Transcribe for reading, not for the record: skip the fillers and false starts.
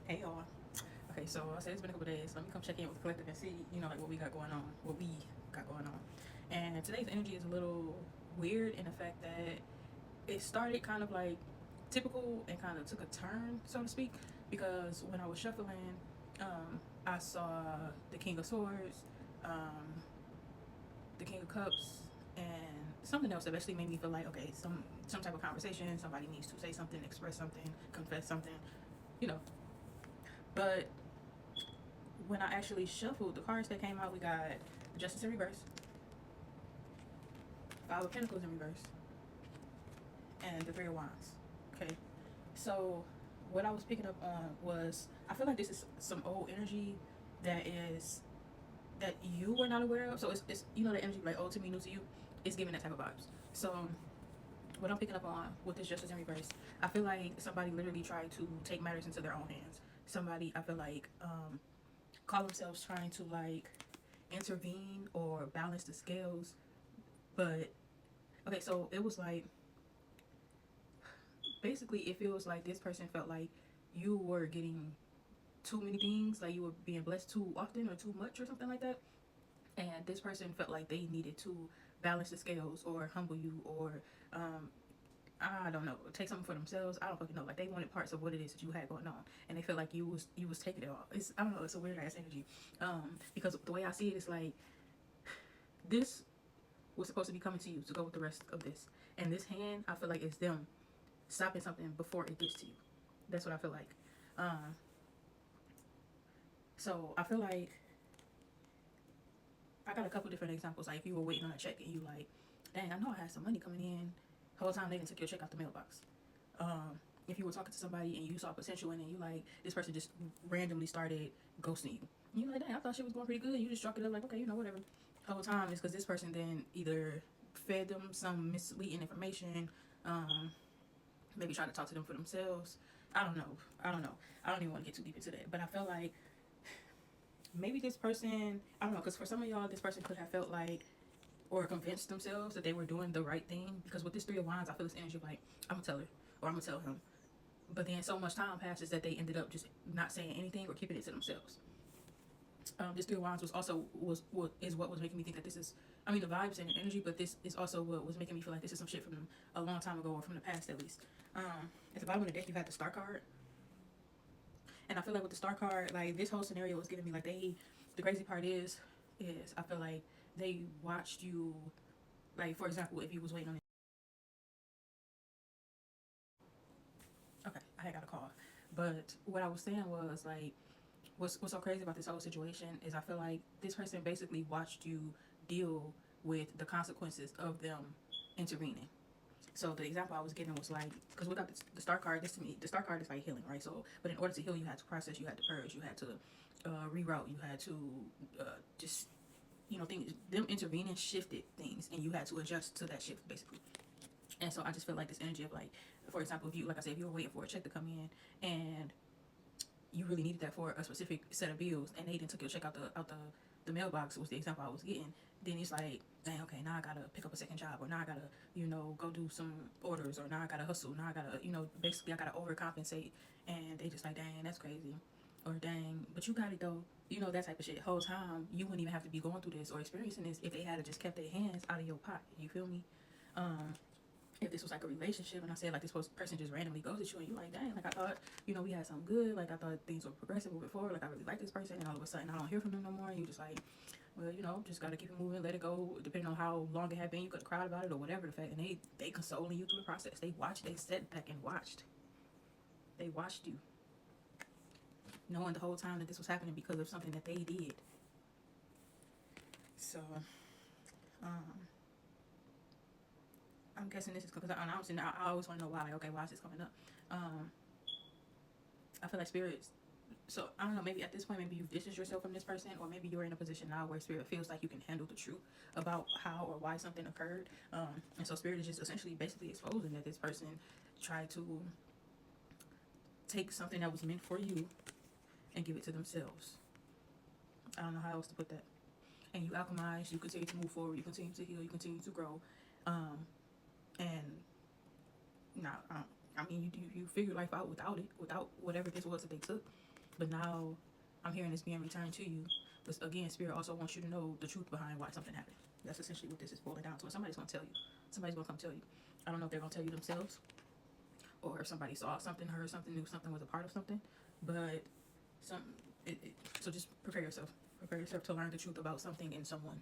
Hey y'all. Okay, so I said it's been a couple days. Let me come check in with the collective and see, like what we got going on, what we got going on. And today's energy is a little weird in the fact that it started kind of like typical and kind of took a turn, so to speak, because when I was shuffling, I saw the King of Swords, um, the King of Cups, and something else that basically made me feel like, okay, some type of conversation. Somebody needs to say something, express something, confess something, you know. But when I actually shuffled the cards that came out, we got Justice in reverse, Five of Pentacles in reverse, and the Three of Wands. Okay, so what I was picking up on was I feel like this is some old energy that is that you were not aware of. So it's the energy like old to me, new to you. It's giving that type of vibes. So what I'm picking up on with this Justice in reverse, I feel like somebody literally tried to take matters into their own hands. Somebody I feel like call themselves trying to like intervene or balance the scales. But okay, so it was like basically it feels like this person felt like you were getting too many things, like you were being blessed too often or too much or something like that. And this person felt like they needed to balance the scales or humble you or I don't know, take something for themselves. I don't fucking know. Like they wanted parts of what it is that you had going on, and they felt like you was taking it all. It's I don't know. It's a weird ass energy, because the way I see it is like this was supposed to be coming to you to go with the rest of this, and this hand I feel like it's them stopping something before it gets to you. That's what I feel like. Um, so I feel like I got a couple different examples. Like if you were waiting on a check and you like, dang, I know I had some money coming in. The whole time they didn't took your check out the mailbox. If you were talking to somebody and you saw potential in it, you like this person just randomly started ghosting you. And you like, dang, I thought shit was going pretty good. You just struck it up like, okay, whatever. The whole time is because this person then either fed them some misleading information, um, maybe trying to talk to them for themselves. I don't know. I don't know. I don't even want to get too deep into that. But I felt like maybe this person, I don't know, because for some of y'all, this person could have felt like or convinced themselves that they were doing the right thing. Because with this Three of Wands, I feel this energy of like, I'm gonna tell her or I'm gonna tell him. But then so much time passes that they ended up just not saying anything or keeping it to themselves. This Three of Wands was also was what is what was making me think that this is. I mean, the vibes and the energy, but this is also what was making me feel like this is some shit from a long time ago or from the past at least. At the bottom of the deck, you had the Star card, and I feel like with the Star card, like this whole scenario was giving me like they. The crazy part is I feel like they watched you. Like for example, if you was waiting on. Okay, I got a call, but what I was saying was like what's so crazy about this whole situation is I feel like this person basically watched you deal with the consequences of them intervening. So the example I was giving was like, because we got the Star card. This to me, the Star card is like healing, right? So, but in order to heal, you had to process, you had to purge, you had to reroute, you had to just things. Them intervening shifted things, and you had to adjust to that shift basically. And so I just feel like this energy of like, for example, if you like I said, if you were waiting for a check to come in and you really needed that for a specific set of bills, and they didn't took your check out the mailbox was the example I was getting. Then it's like, dang, okay, now I gotta pick up a second job, or now I gotta, go do some orders, or now I gotta hustle, now I gotta, basically I gotta overcompensate, and they just like, dang, that's crazy, or dang, but you got it though, that type of shit. Whole time you wouldn't even have to be going through this or experiencing this if they had just kept their hands out of your pot. You feel me? Um, if this was like a relationship and I said like this person just randomly goes at you and you like, dang, like I thought, we had something good, like I thought things were progressive moving forward, like I really like this person, and all of a sudden I don't hear from them no more, and you just like, well, just gotta keep it moving, let it go, depending on how long it had been, you could have cried about it or whatever the fact, and they consoling you through the process. They watched, they sat back and watched you, knowing the whole time that this was happening because of something that they did. So um I'm guessing this is because I always want to know why. Like, okay, why is this coming up? Um, I feel like spirits. So I don't know. Maybe at this point, maybe you've distanced yourself from this person, or maybe you're in a position now where spirit feels like you can handle the truth about how or why something occurred. And so spirit is just essentially, basically exposing that this person tried to take something that was meant for you and give it to themselves. I don't know how else to put that. And you alchemize. You continue to move forward. You continue to heal. You continue to grow. And now, I mean, you figure life out without it, without whatever this was that they took. but now I'm hearing this being returned to you. But again, Spirit also wants you to know the truth behind why something happened. That's essentially what this is boiling down to. And somebody's going to tell you. Somebody's going to come tell you. I don't know if they're going to tell you themselves, or if somebody saw something, heard something, knew something, was a part of something. But some, so just prepare yourself. Prepare yourself to learn the truth about something and someone.